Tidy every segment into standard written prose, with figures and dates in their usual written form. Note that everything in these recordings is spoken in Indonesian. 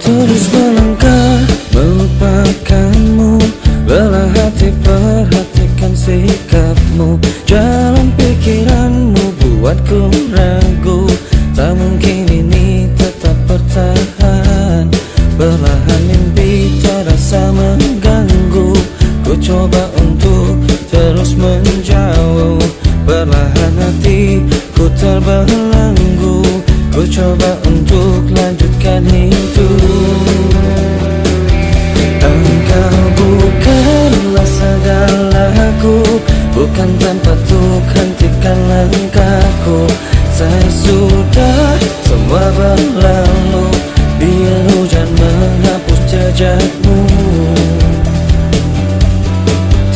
Terus melangkah melupakanmu, belah hati perhatikan sikapmu. Jalan pikiranmu buatku ragu, tak mungkin ini tetap bertahan. Perlahan mimpi terasa mengganggu, ku coba untuk terus menjauh. Perlahan hatiku terbelenggu, ku coba untuk lanjutkan hidup. Engkau bukanlah segalaku, bukan tempatku, hentikan langkahku. Saya sudah semua berlalu, biar hujan menghapus jejakmu.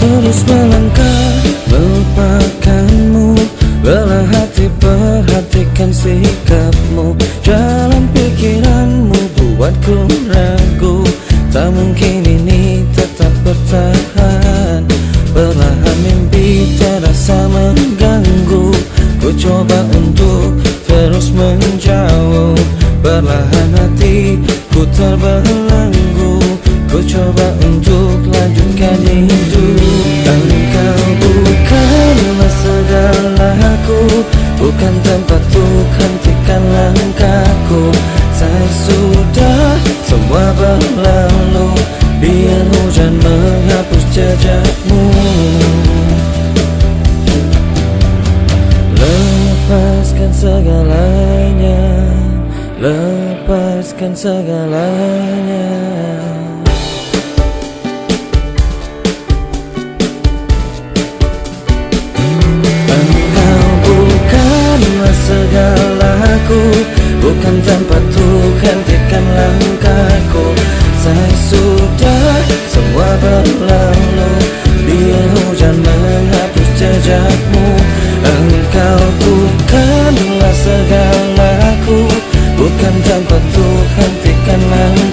Terus melangkah melupakanmu, belah hati perhatikan sikapmu. Jalan pikiranmu buatku ragu, tak mungkin ini tetap bertahan. Perlahan mimpi terasa mengganggu, ku coba untuk terus menjauh. Perlahan hatiku terbelenggu, ku coba untuk lanjutkan hidup. Engkau bukanlah segalaku, bukan tempatku, hentikan langkahku. Saya sudah semua berlalu, biar hujan menghapus jejakmu. Lepaskan segalanya, lepaskan segalanya. Engkau bukanlah segalaku, bukan tempatku, hentikan langkahku. Saya sudah semua berlalu, biar hujan menghapus jejakmu. Engkau bukanlah segalaku, bukan tempatku, hentikan langkahku.